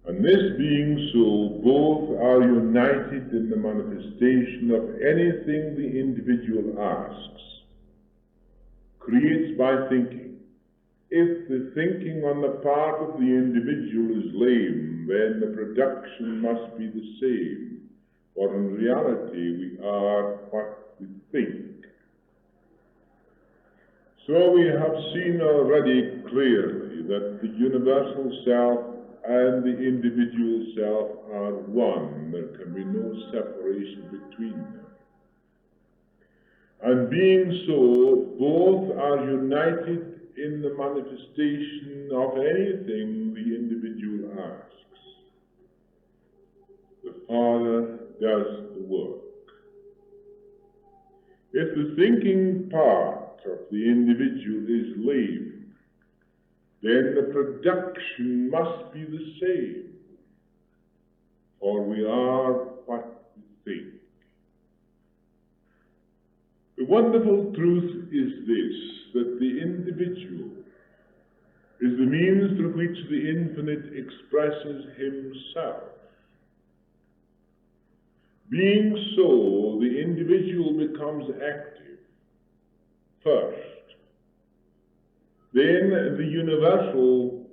And this being so, both are united in the manifestation of anything the individual asks, creates by thinking. If the thinking on the part of the individual is lame, then the production must be the same, for in reality we are what we think. So we have seen already clearly that the universal self and the individual self are one. There can be no separation between them. And being so, both are united in the manifestation of anything the individual asks. The Father does the work. If the thinking part of the individual is lame, then the production must be the same, for we are what we think. The wonderful truth is this, that the individual is the means through which the infinite expresses himself. Being so, the individual becomes active first. Then the universal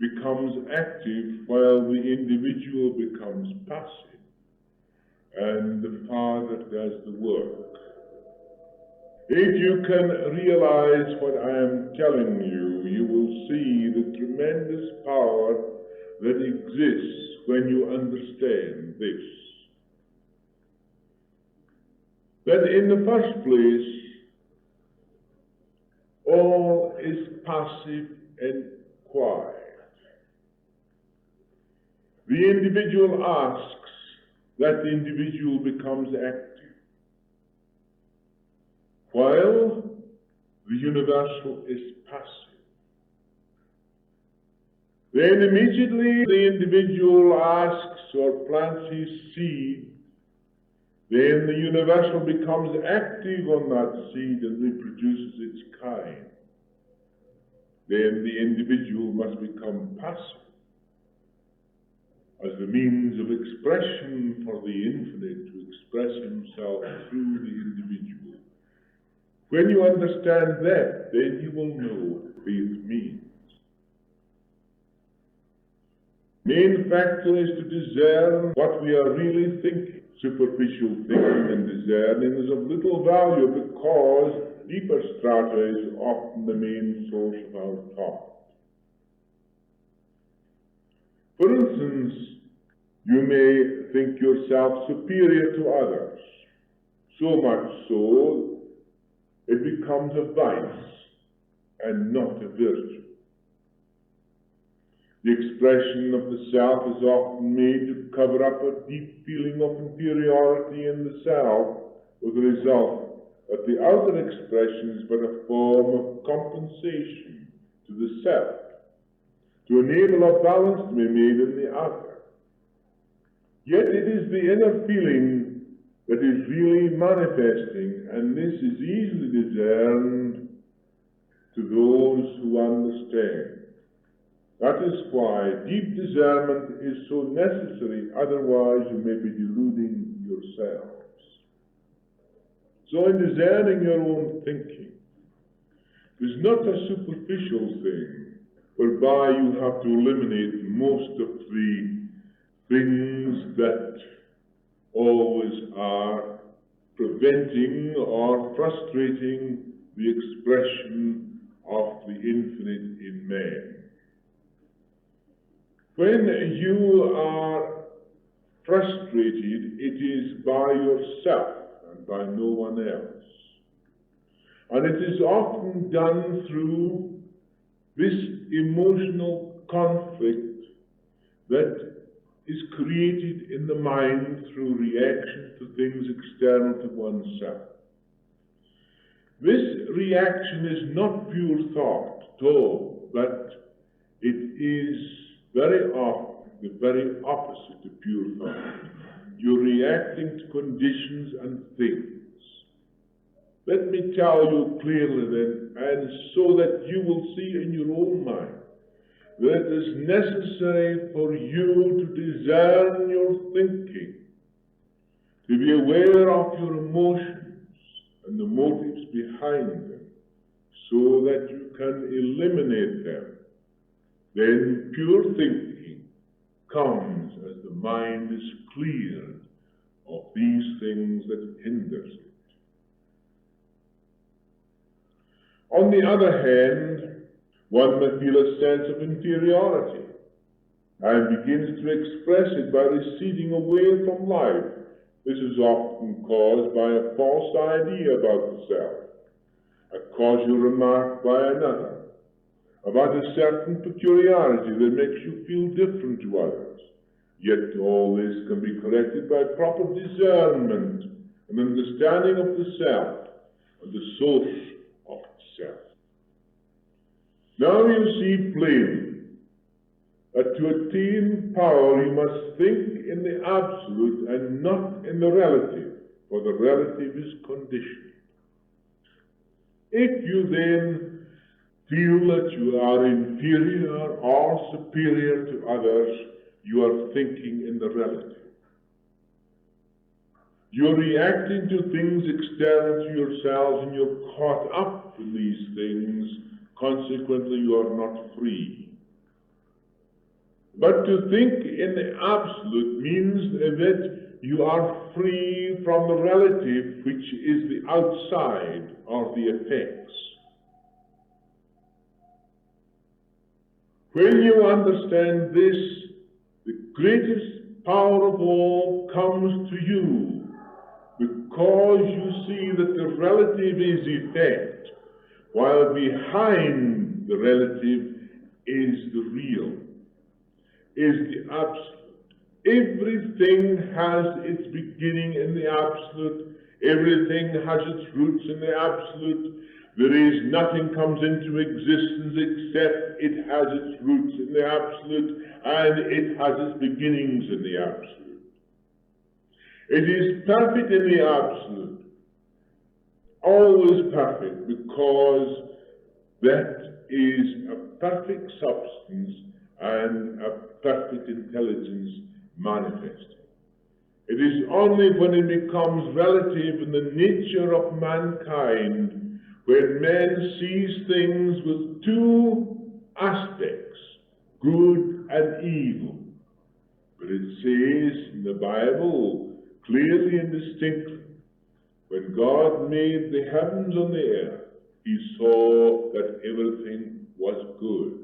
becomes active while the individual becomes passive, and the Father does the work. If you can realize what I am telling you, you will see the tremendous power that exists when you understand this. That in the first place, all is passive and quiet. The individual asks, that the individual becomes active, while the universal is passive. Then immediately the individual asks or plants his seed, then the universal becomes active on that seed and reproduces its kind. Then the individual must become passive as the means of expression for the infinite to express himself through the individual. When you understand that, then you will know what faith means. Main factor is to discern what we are really thinking. Superficial thinking and discerning is of little value because deeper strata is often the main source of our thought. For instance, you may think yourself superior to others, so much so it becomes a vice and not a virtue. The expression of the self is often made to cover up a deep feeling of inferiority in the self, with the result that the outer expression is but a form of compensation to the self, to enable a balance to be made in the outer. Yet it is the inner feeling that is really manifesting, and this is easily discerned to those who understand. That is why deep discernment is so necessary, otherwise you may be deluding yourselves. So in discerning your own thinking, it is not a superficial thing, whereby you have to eliminate most of the things that always are preventing or frustrating the expression of the infinite in man. When you are frustrated, it is by yourself and by no one else. And it is often done through this emotional conflict that is created in the mind through reaction to things external to oneself. This reaction is not pure thought at all, but it is very often the very opposite of pure thought. You're reacting to conditions and things. Let me tell you clearly then, and so that you will see in your own mind, that it is necessary for you to discern your thinking, to be aware of your emotions and the motives behind them, so that you can eliminate them. Then pure thinking comes as the mind is cleared of these things that hinders it. On the other hand, one may feel a sense of inferiority and begins to express it by receding away from life. This is often caused by a false idea about the self, a causal remark by another, about a certain peculiarity that makes you feel different to others. Yet all this can be corrected by proper discernment and understanding of the self and the source of the self. Now you see plainly that to attain power you must think in the absolute and not in the relative, for the relative is conditioned. If you then feel that you are inferior or superior to others, you are thinking in the relative. You're reacting to things external to yourselves and you're caught up in these things. Consequently, you are not free. But to think in the absolute means that you are free from the relative, which is the outside or the effects. When you understand this, the greatest power of all comes to you, because you see that the relative is effect, while behind the relative is the real, is the absolute. Everything has its beginning in the absolute. Everything has its roots in the absolute. There is nothing comes into existence except it has its roots in the absolute, and it has its beginnings in the absolute. It is perfect in the absolute, always perfect, because that is a perfect substance and a perfect intelligence manifested. It is only when it becomes relative in the nature of mankind, when man sees things with two aspects, good and evil. But it says in the Bible clearly and distinctly, when God made the heavens and the earth, he saw that everything was good.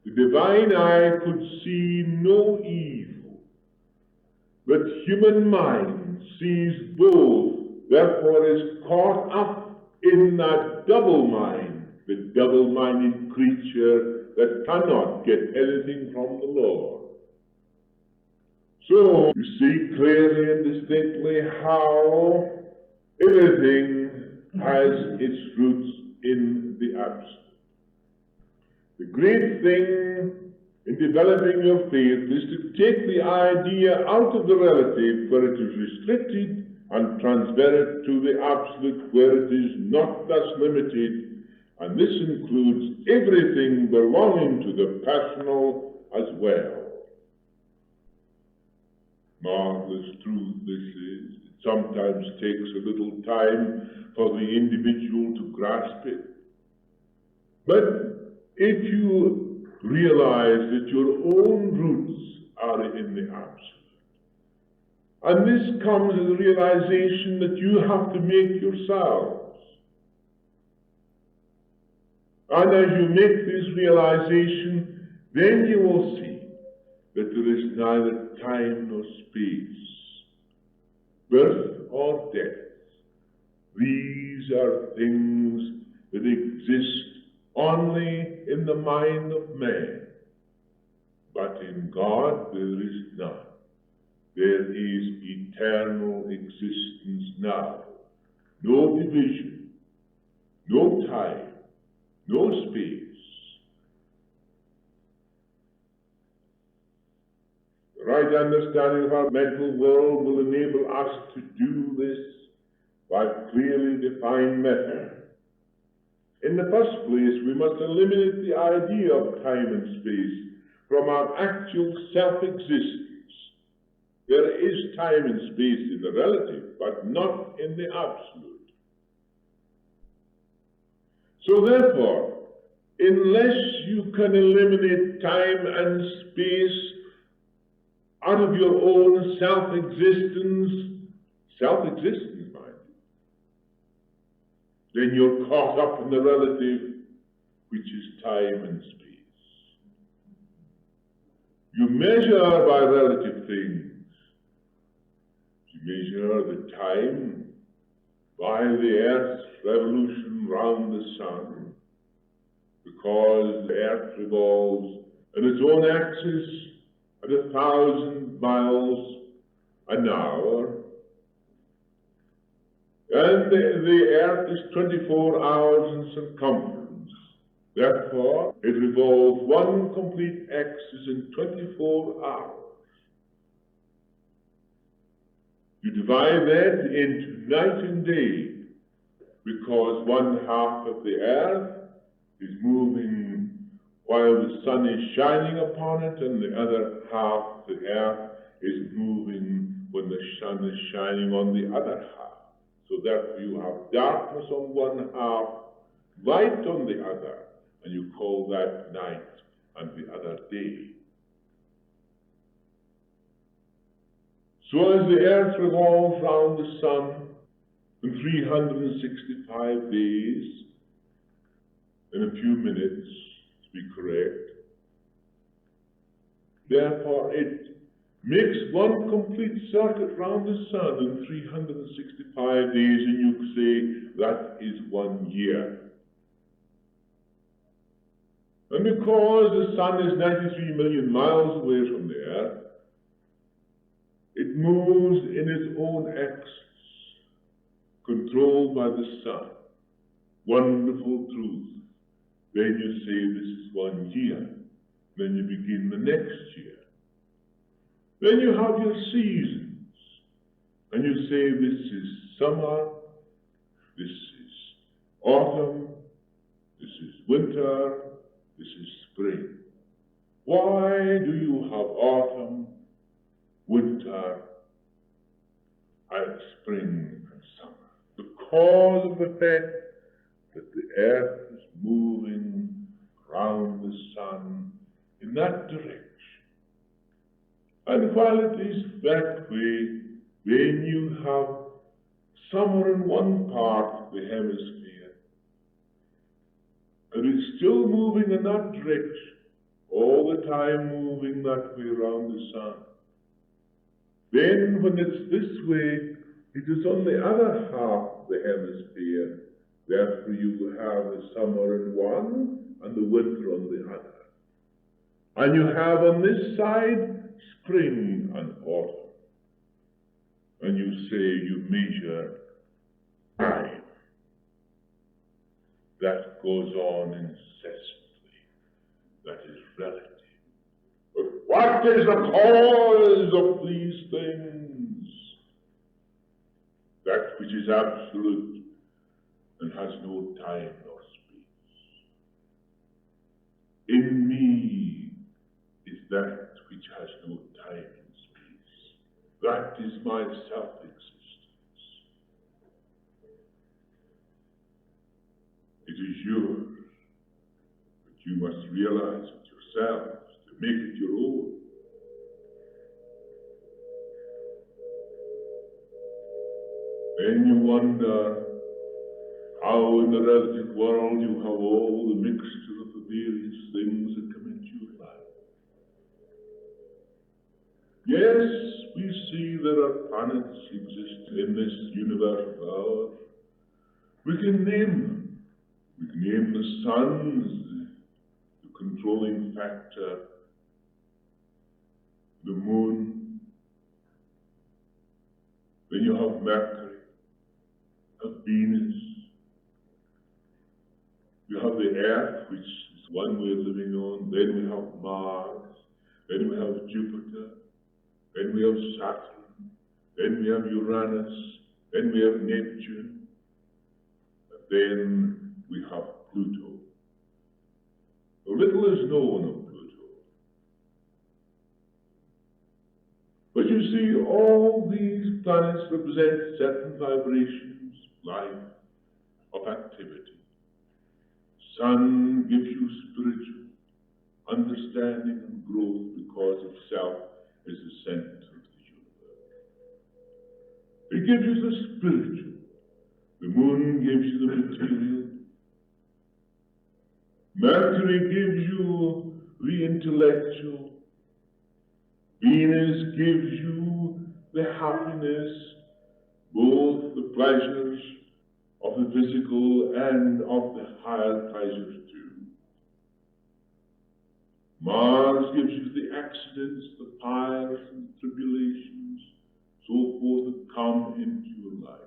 The divine eye could see no evil, but human mind sees both, therefore is caught up in that double mind, the double-minded creature that cannot get anything from the Lord. So you see clearly and distinctly how everything has its roots in the absolute. The great thing in developing your faith is to take the idea out of the relative where it is restricted and transfer it to the absolute where it is not thus limited, and this includes everything belonging to the personal as well. Marvelous truth this is. It sometimes takes a little time for the individual to grasp it. But if you realize that your own roots are in the absolute, and this comes as a realization that you have to make yourselves, and as you make this realization, then you will see that there is neither time nor space, birth or death. These are things that exist only in the mind of man, but in God there is none. There is eternal existence now. No division, no time, no space. The right understanding of our mental world will enable us to do this by clearly defined method. In the first place, we must eliminate the idea of time and space from our actual self-existence. There is time and space in the relative, but not in the absolute. So therefore, unless you can eliminate time and space out of your own self-existence, mind you, then you're caught up in the relative, which is time and space. You measure by relative things. You measure the time by the Earth's revolution round the sun, because the Earth revolves on its own axis at 1,000 miles an hour, and the Earth is 24 hours in circumference. Therefore, it revolves one complete axis in 24 hours. You divide that into night and day, because one half of the Earth is moving while the sun is shining upon it, and the other half of the Earth is moving when the sun is shining on the other half. So therefore you have darkness on one half, light on the other, and you call that night and the other day. So as the Earth revolves round the sun in 365 days, in a few minutes, to be correct, therefore it makes one complete circuit round the sun in 365 days, and you say that is 1 year. And because the sun is 93 million miles away from the Earth, it moves in its own axis, controlled by the sun. Wonderful truth. Then you say this is 1 year. Then you begin the next year. Then you have your seasons. And you say this is summer, this is autumn, this is winter, this is spring. Why do you have autumn, winter, and spring and summer? Because of the fact that the Earth is moving round the sun in that direction. And while it is that way, when you have summer in one part of the hemisphere, and it's still moving in that direction, all the time moving that way round the sun. Then when it's this way, it is on the other half of the hemisphere. Therefore you have the summer in one and the winter on the other. And you have on this side spring and autumn. And you say you measure time. That goes on incessantly. That is relative. But what is the cause of these things? That which is absolute and has no time nor space. In me is that which has no time and space. That is my self-existence. It is yours, but you must realize it yourselves to make it your own. Then you wonder how in the relative world you have all the mixture of the various things that come into your life. Yes, we see there are planets exist in this universe of ours. We can name them. We can name the sun as the controlling factor, the moon. Then you have Mercury, Venus. You have the Earth, which is one we're living on. Then we have Mars. Then we have Jupiter. Then we have Saturn. Then we have Uranus. Then we have Neptune. And then we have Pluto. Little is known of Pluto. But you see, all these planets represent certain vibrations, life, of activity. Sun gives you spiritual understanding and growth because itself is the center of the universe. It gives you the spiritual. The moon gives you the material. Mercury gives you the intellectual. Venus gives you the happiness, both the pleasures of the physical and of the higher pleasures too. Mars gives you the accidents, the fires and tribulations, so forth, that come into your life.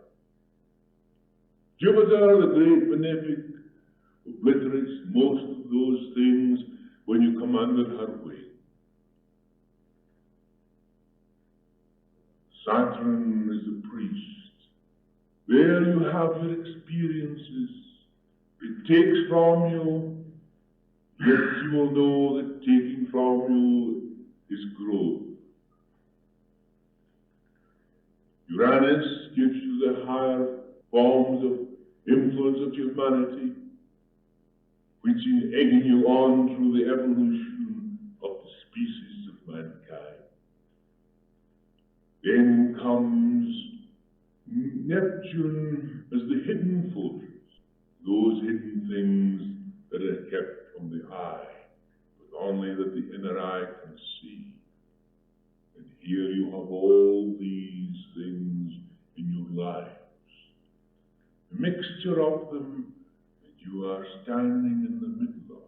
Jupiter, the great benefic, obliterates most of those things when you come under her wing. Saturn is the priest. There you have your experiences. It takes from you, yet you will know that taking from you is growth. Uranus gives you the higher forms of influence of humanity, which is egging you on through the evolution of the species of mankind. Then comes Neptune as the hidden forces, those hidden things that are kept from the eye, but only that the inner eye can see. And here you have all these things in your lives, a mixture of them that you are standing in the middle of.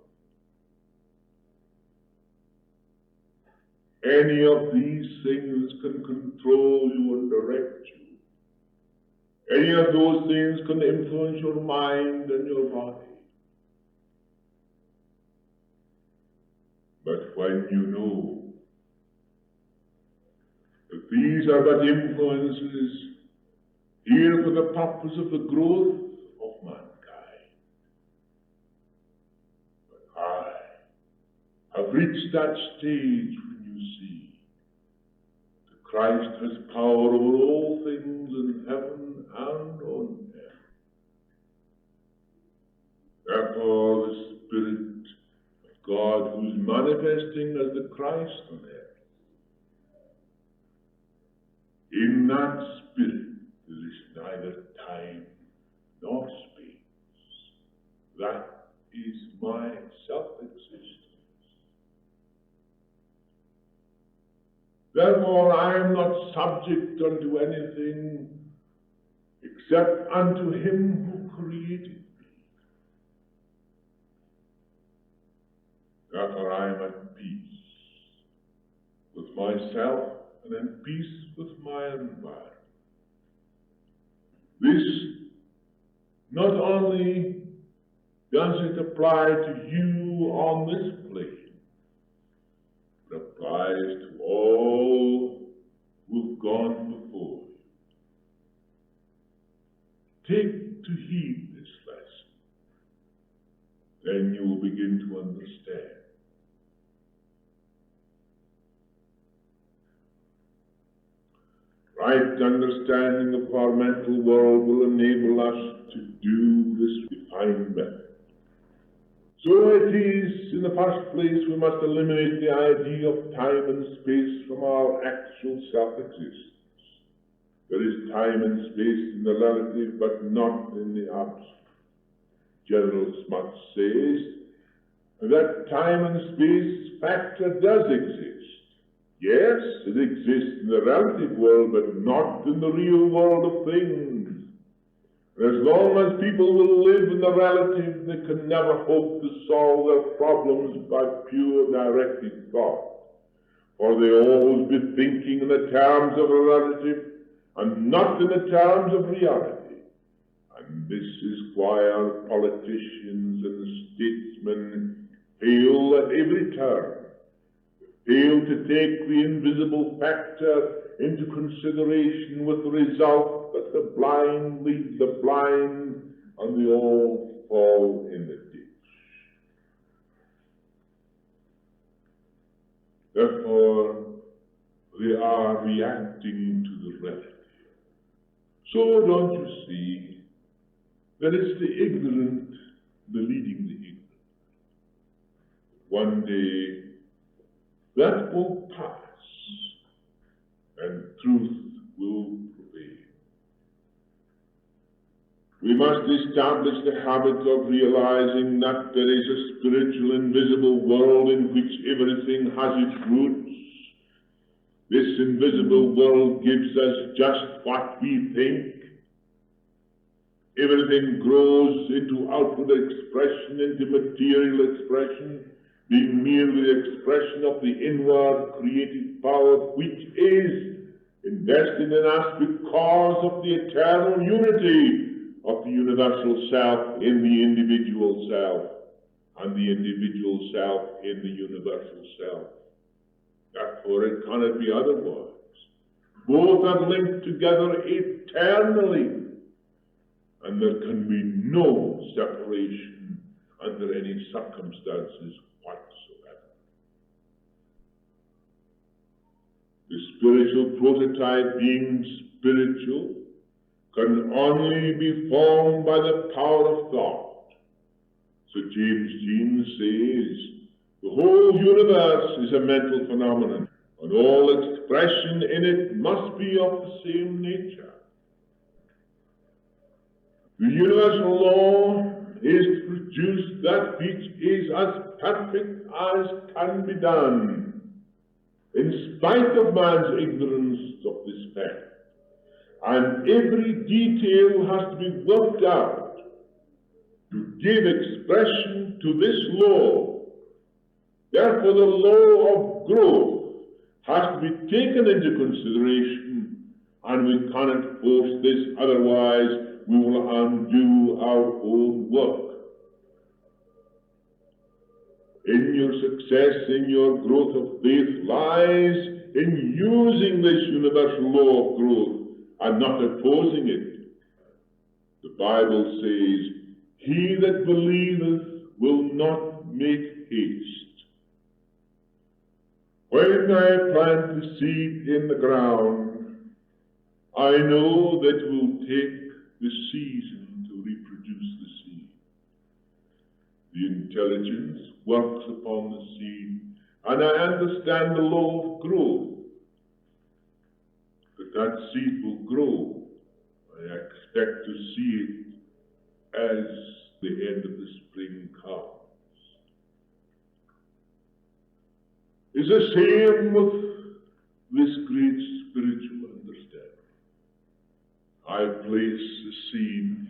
Any of these things can control you and direct you. Any of those things can influence your mind and your body. But when you know that these are but influences here for the purpose of the growth of mankind, but I have reached that stage when you see that Christ has power over all things in heaven and on earth. Therefore, the Spirit of God, who is manifesting as the Christ on earth, in that Spirit there is neither time nor space. That is my self-existence. Therefore, I am not subject unto anything except unto him who created me. Therefore, I am at peace with myself and at peace with my environment. This not only does it apply to you on this plane, but applies to all who have gone before you. Take to heed this lesson. Then you will begin to understand. Right understanding of our mental world will enable us to do this refined method. So it is, in the first place, we must eliminate the idea of time and space from our actual self-existence. There is time and space in the relative, but not in the absolute. General Smuts says that time and space factor does exist. Yes, it exists in the relative world, but not in the real world of things. As long as people will live in the relative, they can never hope to solve their problems by pure directed thought. For they always be thinking in the terms of a relative and not in the terms of reality. And this is why our politicians and statesmen fail at every turn. Fail to take the invisible factor into consideration, with the result that the blind lead the blind and they all fall in the ditch. Therefore, they are reacting to the relative. So don't you see that it's the ignorant, the leading the ignorant. One day, that will pass, and truth will prevail. We must establish the habit of realizing that there is a spiritual, invisible world in which everything has its roots. This invisible world gives us just what we think. Everything grows into outward expression, into material expression, being merely the expression of the inward creative power which is invested in us because of the eternal unity of the universal self in the individual self, and the individual self in the universal self. Therefore, it cannot be otherwise. Both are linked together eternally, and there can be no separation under any circumstances whatsoever. The spiritual prototype, being spiritual, can only be formed by the power of thought. So James Jean says, the whole universe is a mental phenomenon, and all expression in it must be of the same nature. The universal law is to produce that which is as perfect as can be done, in spite of man's ignorance of this fact. And every detail has to be worked out to give expression to this law. Therefore, the law of growth has to be taken into consideration, and we cannot force this, otherwise we will undo our own work. In your success, in your growth of faith, lies in using this universal law of growth and not opposing it. The Bible says, he that believeth will not make haste. When I plant the seed in the ground, I know that it will take the season to reproduce the seed. The intelligence works upon the seed, and I understand the law of growth. That seed will grow. I expect to see it as the end of the spring comes. It's the same with this great spiritual understanding. I place the seed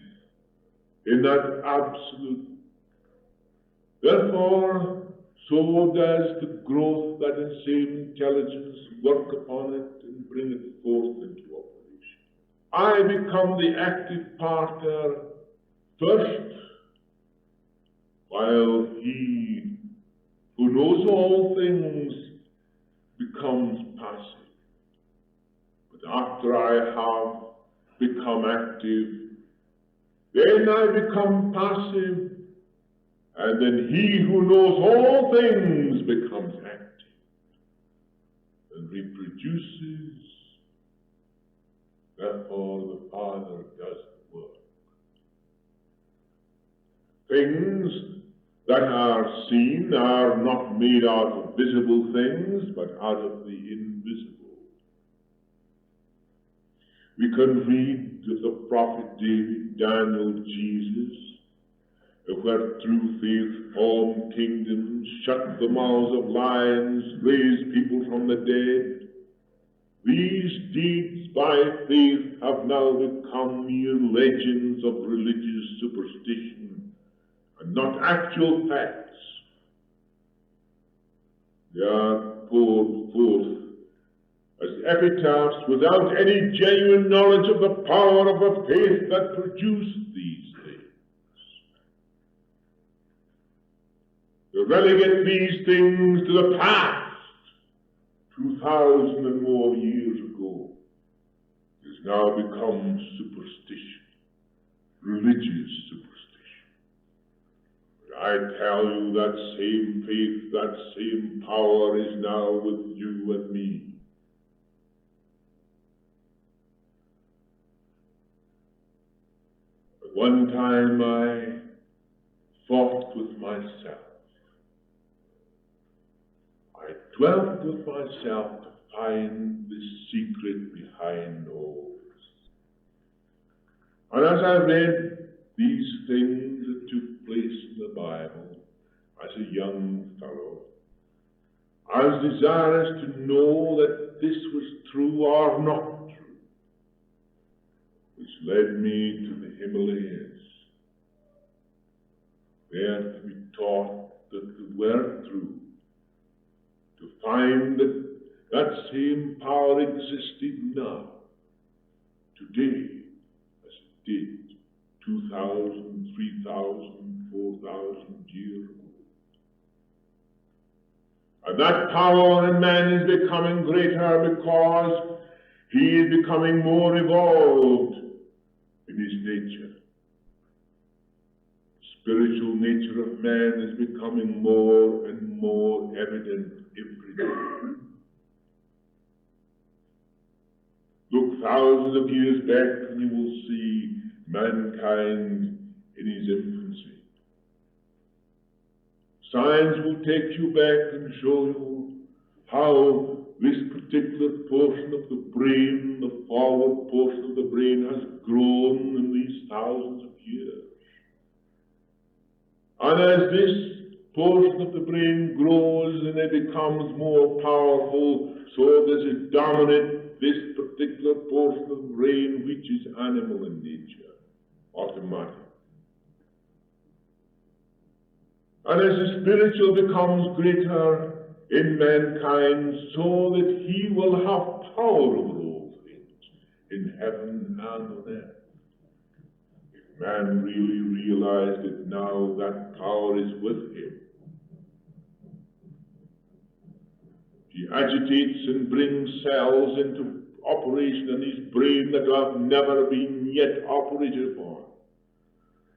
in that absolute. Therefore, so does the growth, that insane intelligence, work upon it and bring it forth into operation. I become the active partner first, while he who knows all things becomes passive. But after I have become active, then I become passive, and then he who knows all things becomes active and reproduces. Therefore, the Father does the work. Things that are seen are not made out of visible things, but out of the invisible. We can read of the prophet David, Daniel, Jesus, where through faith formed kingdoms, shut the mouths of lions, raised people from the dead. These deeds by faith have now become mere legends of religious superstition and not actual facts. They are poured forth as epitaphs without any genuine knowledge of the power of a faith that produced these things. To relegate these things to the past, 2,000 and more years ago, has now become superstition, religious superstition. I tell you that same faith, that same power is now with you and me. At one time I fought with myself. I dwelt with myself to find the secret behind all this. And as I read these things that took place in the Bible as a young fellow, I was desirous to know that this was true or not true, which led me to the Himalayas, there to be taught that the word true, to find that that same power existed now, today, as it did 2,000, 3,000, 4,000 years ago. And that power in man is becoming greater because he is becoming more evolved in his nature. The spiritual nature of man is becoming more and more evident every day. Look thousands of years back and you will see mankind in his infancy. Science will take you back and show you how this particular portion of the brain, the forward portion of the brain, has grown in these thousands of years. And as this portion of the brain grows and it becomes more powerful, so does it dominate this particular portion of the brain which is animal in nature, automatic. And as the spiritual becomes greater in mankind, so that he will have power over all things in heaven and on earth. If man really realized that now that power is with him, he agitates and brings cells into operation in his brain that have never been yet operated upon.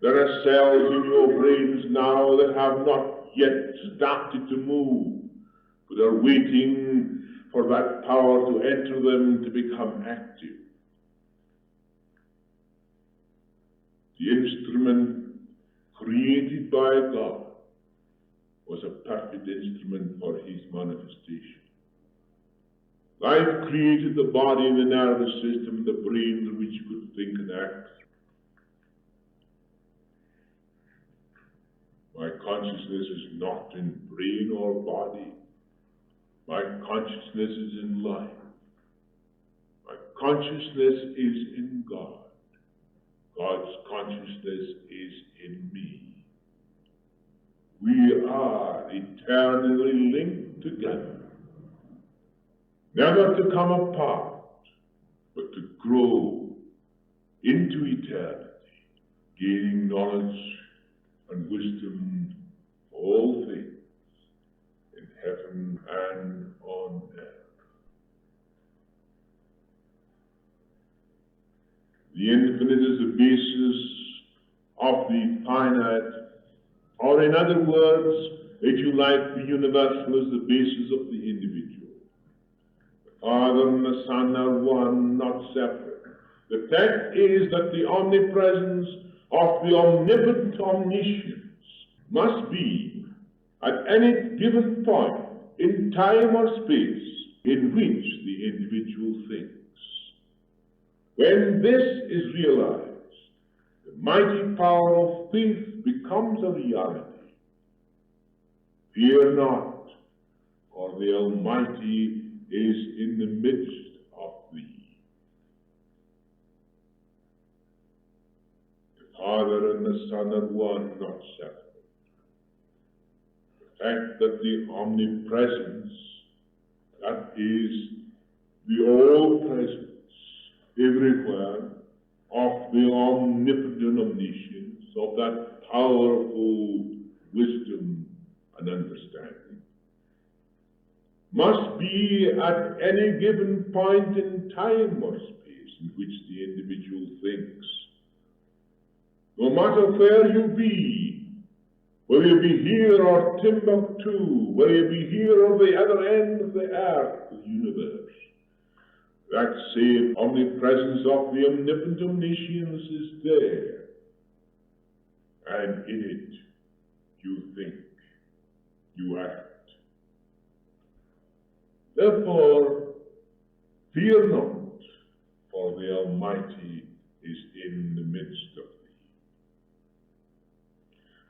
There are cells in your brains now that have not yet started to move, but are waiting for that power to enter them to become active. The instrument created by God was a perfect instrument for his manifestation. Life created the body and the nervous system, the brain in which you could think and act. My consciousness is not in brain or body. My consciousness is in life. My consciousness is in God. God's consciousness is in me. We are eternally linked together, never to come apart, but to grow into eternity, gaining knowledge and wisdom for all things in heaven and on earth. The infinite is the basis of the finite, or in other words, if you like, the universal is the basis of the individual. The Father and the Son are one, not separate. The fact is that the omnipresence of the omnipotent omniscience must be at any given point in time or space in which the individual thinks. When this is realized, the mighty power of faith becomes a reality. Fear not, for the Almighty is in the midst of thee. The Father and the Son are one, not separate. The fact that the omnipresence, that is the all-presence everywhere of the omnipotent omniscience, of that powerful wisdom and understanding, must be at any given point in time or space in which the individual thinks. No matter where you be, whether you be here or Timbuktu, whether you be here or the other end of the earth, the universe, that same omnipresence of the omnipotent omniscience is there, and in it you think, you act. Therefore, fear not, for the Almighty is in the midst of thee.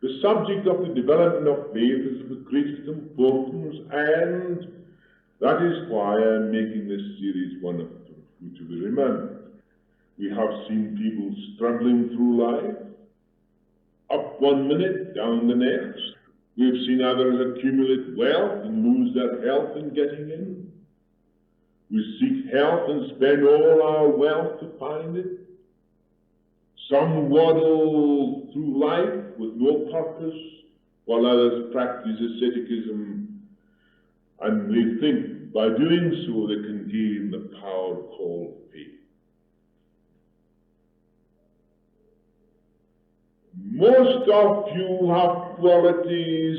The subject of the development of faith is of the greatest importance, and that is why I am making this series one of them to be remembered. We have seen people struggling through life, up one minute, down the next. We have seen others accumulate wealth and lose their health in getting in. We seek health and spend all our wealth to find it. Some waddle through life with no purpose, while others practice asceticism, and they think by doing so they can gain the power called faith. Most of you have qualities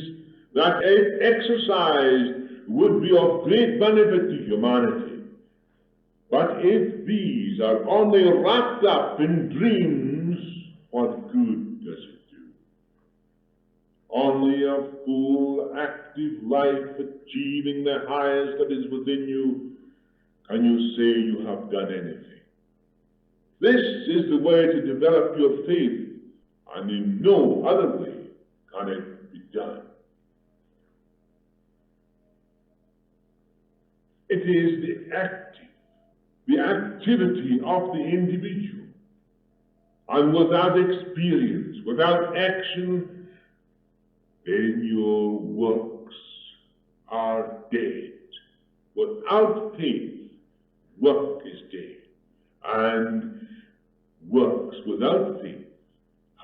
that, if exercised, would be of great benefit to humanity. But if these are only wrapped up in dreams, what good does it do? Only a full, active life achieving the highest that is within you, can you say you have done anything. This is the way to develop your faith, and in no other way can it be done. It is the activity of the individual, and without experience, without action, then your works are dead. Without faith, work is dead, and works without faith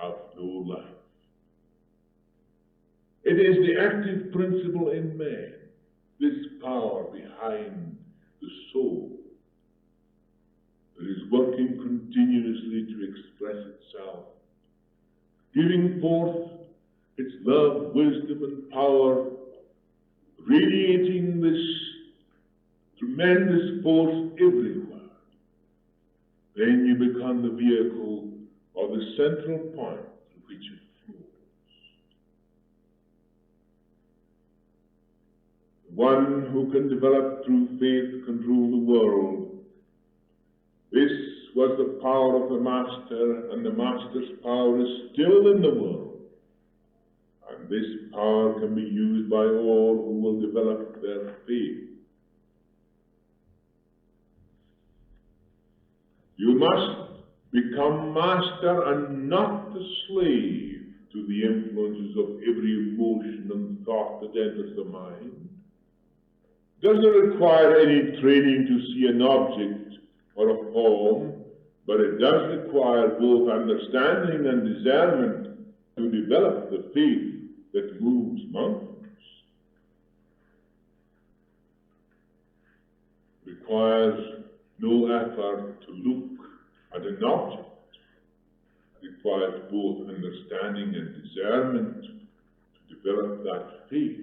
have no life. It is the active principle in man, this power behind the soul, that is working continuously to express itself, giving forth its love, wisdom, and power, radiating this tremendous force everywhere. Then you become the vehicle or the central point through which it flows. The one who can develop through faith can rule the world. This was the power of the Master, and the Master's power is still in the world. And this power can be used by all who will develop their faith. You must become master and not the slave to the influences of every emotion and thought that enters the mind. It doesn't require any training to see an object or a form, but it does require both understanding and discernment to develop the faith that moves mountains. It requires no effort to look at an object. It requires both understanding and discernment to develop that faith.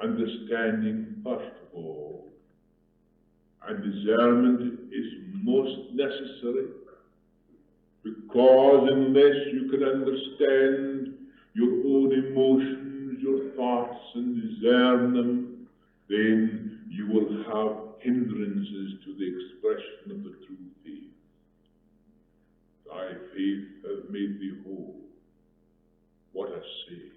Understanding first of all, and discernment is most necessary, because unless you can understand your own emotions, your thoughts, and discern them, then you will have hindrances to the expression of the true faith. Thy faith hath made thee whole. What a saying.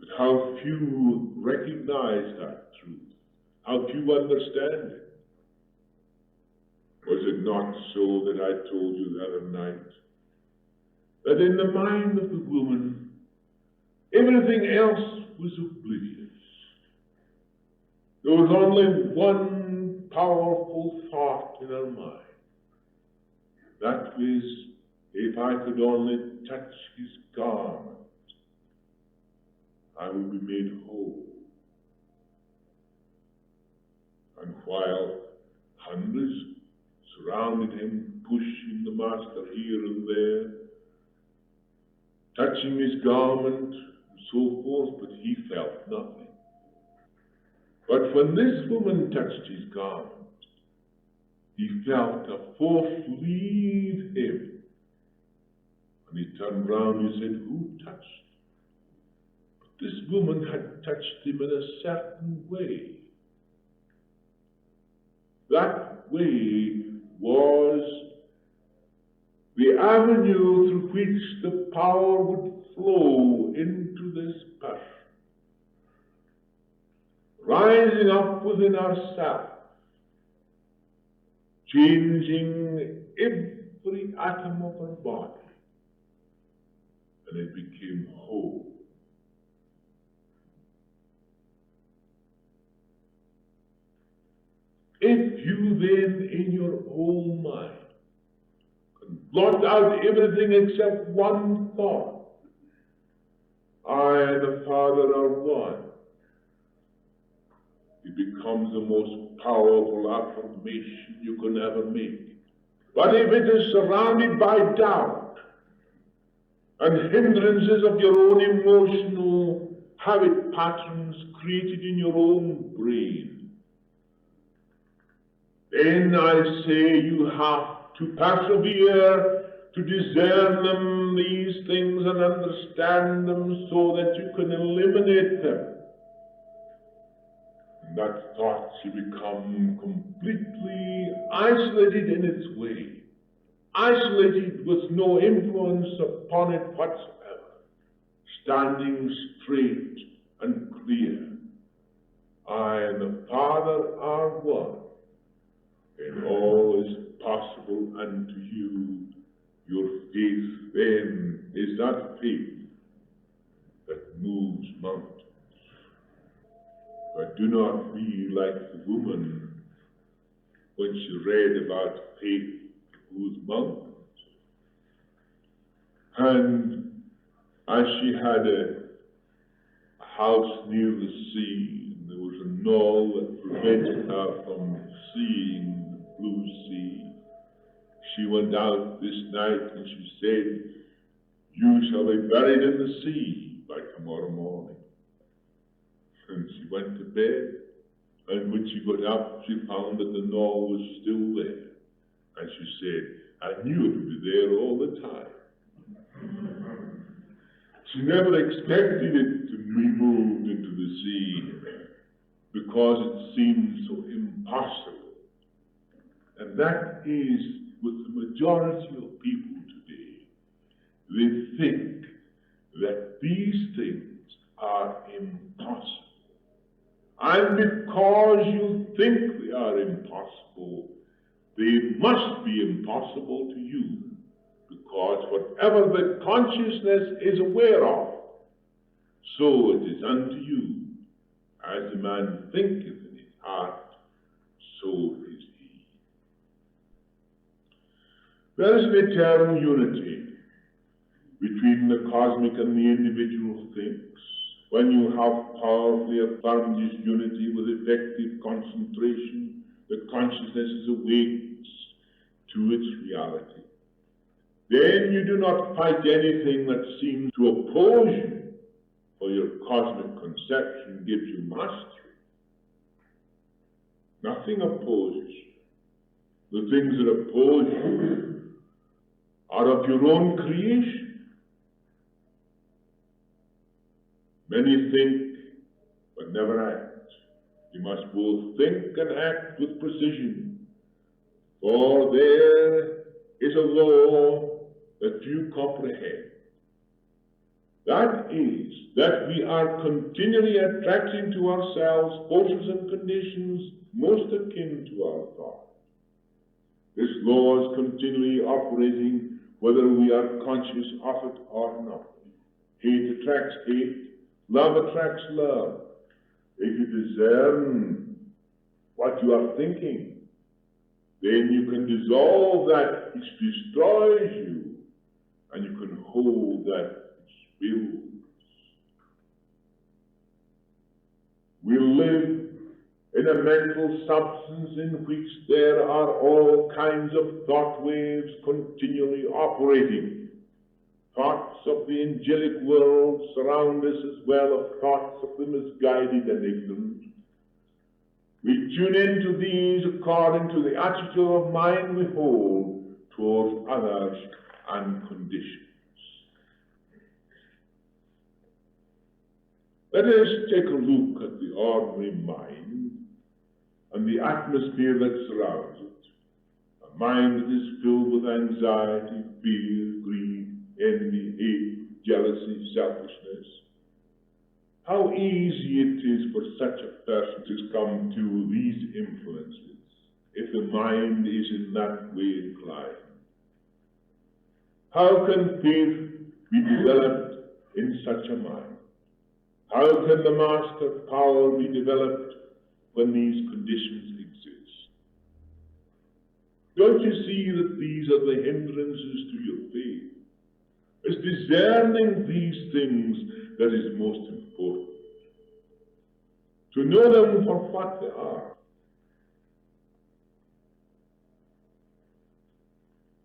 But how few recognize that truth. How few understand it. Was it not so that I told you the other night that in the mind of the woman, everything else was oblivious? There was only one powerful thought in her mind. That was, if I could only touch his garment, I would be made whole. And while hundreds surrounded him, pushing the Master here and there, touching his garment, and so forth, but he felt nothing. But when this woman touched his garment, he felt a force leave him. And he turned round and said, "Who touched?" But this woman had touched him in a certain way. That way was the avenue through which the power would flow into this person, rising up within ourselves, changing every atom of our body, and it became whole. If you then, in your own mind, can blot out everything except one thought, I and the Father are one, it becomes the most powerful affirmation you can ever make. But if it is surrounded by doubt and hindrances of your own emotional habit patterns created in your own brain, then I say you have to persevere to discern them, these things, and understand them so that you can eliminate them. And that thought should become completely isolated in its way, isolated with no influence upon it whatsoever, standing straight and clear. I and the Father are one, and all is possible unto you. Your faith then is that faith that moves mountains. But do not be like the woman when she read about faith that moves mountains. And as she had a house near the sea, and there was a knoll that prevented her from seeing the blue sea, she went out this night and she said, "You shall be buried in the sea by tomorrow morning." And she went to bed, and when she got up, she found that the knoll was still there. And she said, "I knew it would be there all the time." She never expected it to be moved into the sea because it seemed so impossible. And that is with the majority of people today. They think that these things are impossible. And because you think they are impossible, they must be impossible to you. Because whatever the consciousness is aware of, so it is unto you. As a man thinketh in his heart, so is he. There is an eternal unity between the cosmic and the individual things. When you have powerfully affirmed this unity with effective concentration, the consciousness is awakens to its reality. Then you do not fight anything that seems to oppose you, for your cosmic conception gives you mastery. Nothing opposes you. The things that oppose you are of your own creation. Many think, but never act. You must both think and act with precision, for there is a law that you comprehend. That is, that we are continually attracting to ourselves forces and conditions most akin to our thought. This law is continually operating whether we are conscious of it or not. Hate attracts hate. Love attracts love. If you discern what you are thinking, then you can dissolve that which destroys you, and you can hold that which builds. We live in a mental substance in which there are all kinds of thought waves continually operating. Thoughts of the angelic world surround us as well as thoughts of the misguided and ignorant. We tune into these according to the attitude of mind we hold towards others and conditions. Let us take a look at the ordinary mind and the atmosphere that surrounds it. A mind that is filled with anxiety, fear, greed, envy, hate, jealousy, selfishness. How easy it is for such a person to succumb to these influences if the mind is in that way inclined. How can faith be developed in such a mind? How can the master power be developed when these conditions exist? Don't you see that these are the hindrances to your faith? It's discerning these things that is most important. To know them for what they are.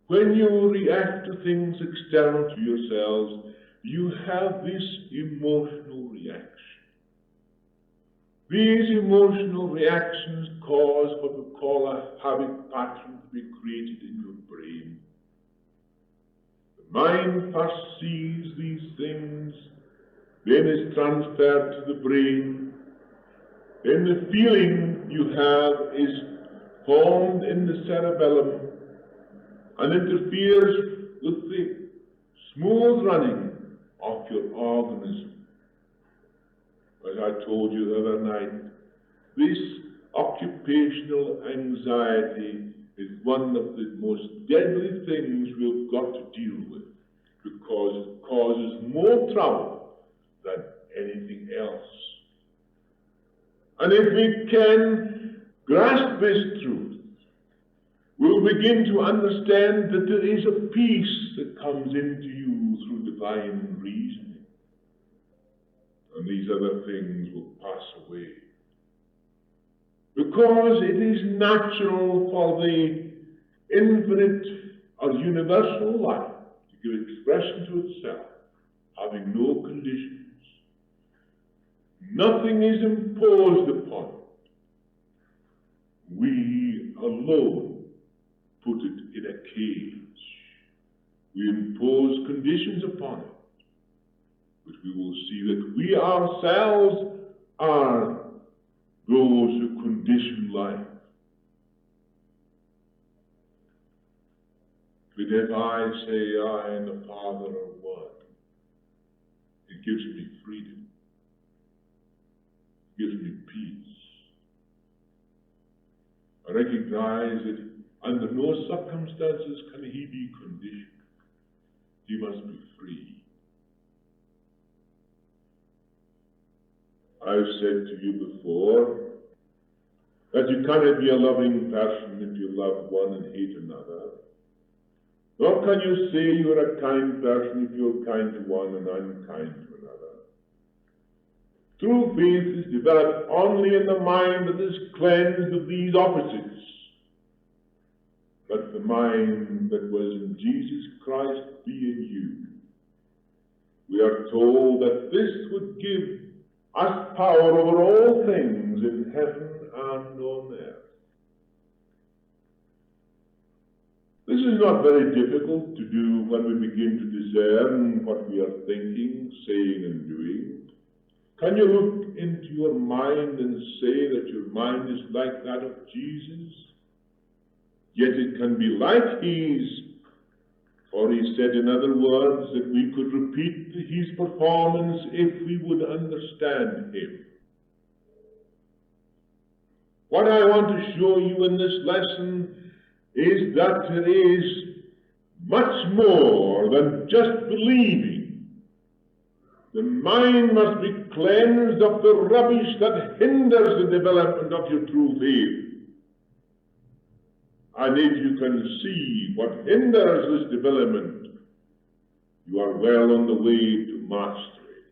When you react to things external to yourselves, you have this emotional reaction. These emotional reactions cause what we call a habit pattern to be created in your brain. The mind first sees these things, then is transferred to the brain, then the feeling you have is formed in the cerebellum and interferes with the smooth running of your organism. As I told you the other night, this occupational anxiety is one of the most deadly things we've got to deal with because it causes more trouble than anything else. And if we can grasp this truth, we'll begin to understand that there is a peace that comes into you through divine reasoning. And these other things will pass away. Because it is natural for the infinite or universal life to give expression to itself, having no conditions. Nothing is imposed upon it. We alone put it in a cage. We impose conditions upon it. But we will see that we ourselves are those who condition life. But if I say I and the Father are one, it gives me freedom. It gives me peace. I recognize that under no circumstances can he be conditioned. He must be free. I've said to you before that you cannot be a loving person if you love one and hate another. Nor can you say you are a kind person if you are kind to one and unkind to another. True faith is developed only in the mind that is cleansed of these opposites. Let the mind that was in Jesus Christ be in you. We are told that this would give us power over all things in heaven and on earth. This is not very difficult to do when we begin to discern what we are thinking, saying, and doing. Can you look into your mind and say that your mind is like that of Jesus? Yet it can be like his, for he said in other words that we could repeat his performance if we would understand him. What I want to show you in this lesson is that there is much more than just believing. The mind must be cleansed of the rubbish that hinders the development of your true faith. And if you can see what hinders this development, you are well on the way to mastery.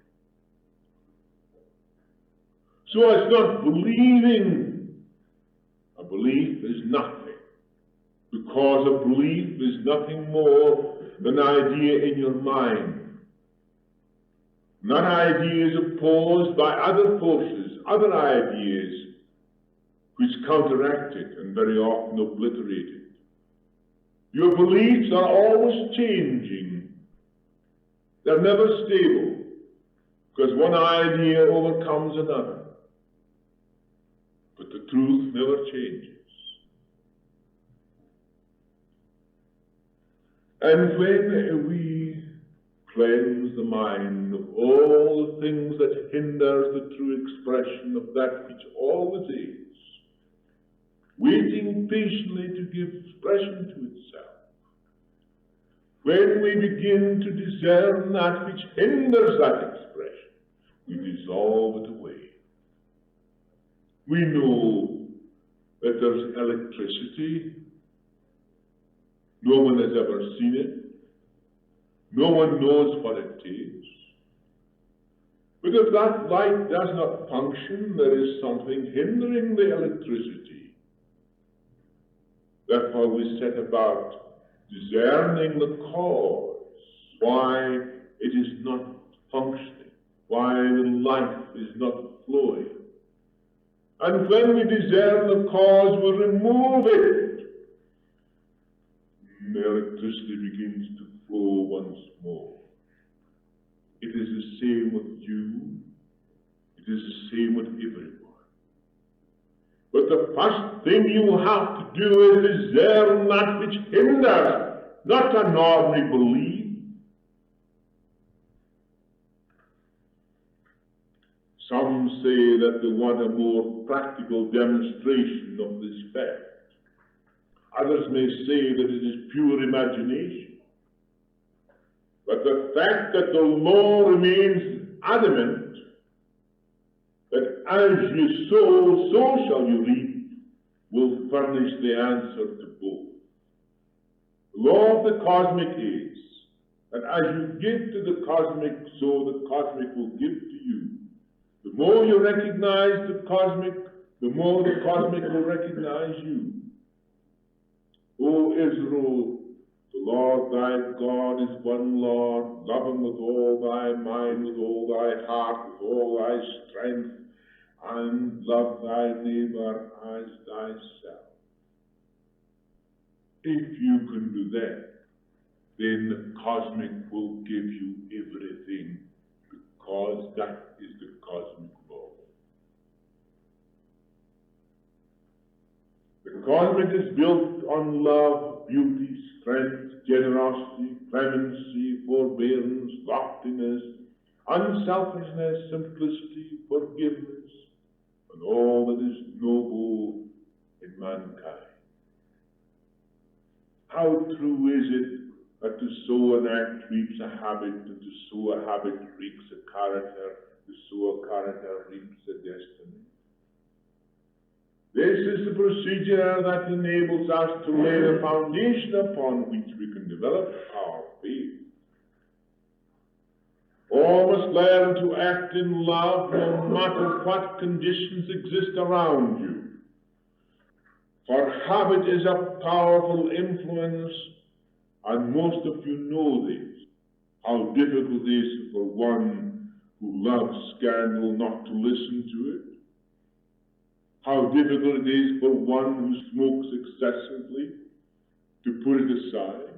So it's not believing. A belief is nothing, because a belief is nothing more an idea in your mind. That idea is opposed by other forces, other ideas, which counteract it and very often obliterate it. Your beliefs are always changing. They're never stable, because one idea overcomes another. But the truth never changes. And when we cleanse the mind of all the things that hinders the true expression of that which always is, waiting patiently to give expression to itself, when we begin to discern that which hinders that expression, we dissolve it away. We know that there's electricity. No one has ever seen it. No one knows what it is. But if that light does not function, there is something hindering the electricity. Therefore we set about discerning the cause, why it is not functioning, why the life is not flowing. And when we discern the cause, we remove it. And the electricity begins to flow once more. It is the same with you. It is the same with everyone. But the first thing you have to do is discern that which hinders, not an ordinary belief. Some say that they want a more practical demonstration of this fact. Others may say that it is pure imagination. But the fact that the law remains adamant, that as you sow, so shall you reap, will furnish the answer to both. The law of the cosmic is that as you give to the cosmic, so the cosmic will give to you. The more you recognize the cosmic, the more the cosmic will recognize you. O Israel, the Lord thy God is one Lord. Love him with all thy mind, with all thy heart, with all thy strength, and love thy neighbor as thyself. If you can do that, then the cosmic will give you everything, because that is the cosmic law. The cosmic is built on love, beauty, strength, generosity, clemency, forbearance, loftiness, unselfishness, simplicity, forgiveness, and all that is noble in mankind. How true is it that to sow an act reaps a habit, and to sow a habit reaps a character, to sow a character reaps a destiny. This is the procedure that enables us to lay the foundation upon which we can develop our faith. All must learn to act in love no matter what conditions exist around you. For habit is a powerful influence, and most of you know this, how difficult it is for one who loves scandal not to listen to it. How difficult it is for one who smokes excessively to put it aside.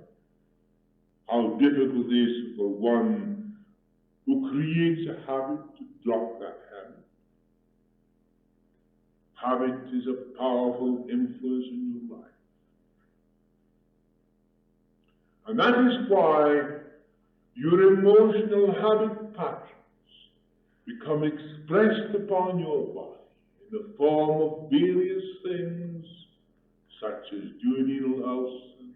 How difficult it is for one who creates a habit to drop that habit. Habit is a powerful influence in your life. And that is why your emotional habit patterns become expressed upon your body in the form of various things, such as duodenal ulcers,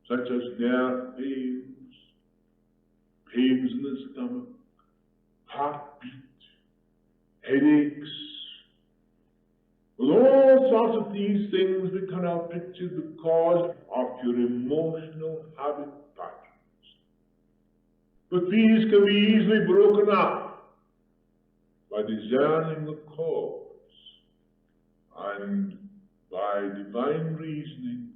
such as nerve pains, pains in the stomach, heartbeat, headaches. With all sorts of these things, we cannot picture the cause of your emotional habit patterns. But these can be easily broken up by discerning the cause and by divine reasoning,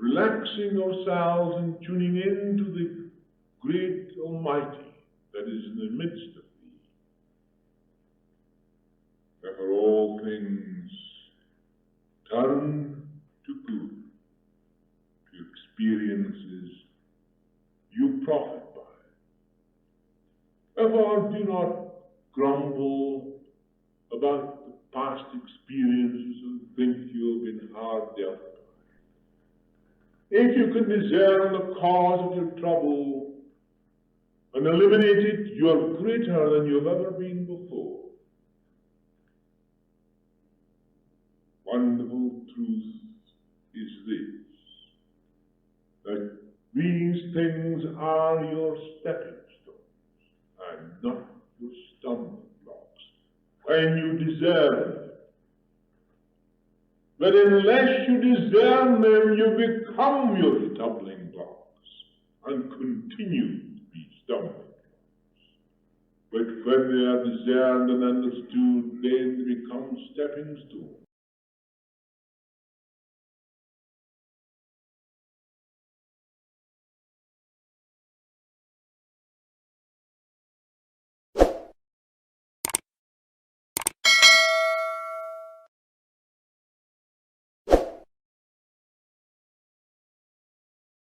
relaxing ourselves and tuning into the great Almighty that is in the midst of thee. Therefore all things turn to good, to experiences you profit by. Therefore do not grumble about the past experiences and think you have been hard dealt by. If you can discern the cause of your trouble and eliminate it, you are greater than you have ever been before. Wonderful truth is this, that these things are your stepping stones and not your stumbling blocks. When you discern them, but unless you discern them, you become your stumbling blocks and continue to be stumbling blocks. But when they are discerned and understood, then they become stepping stones.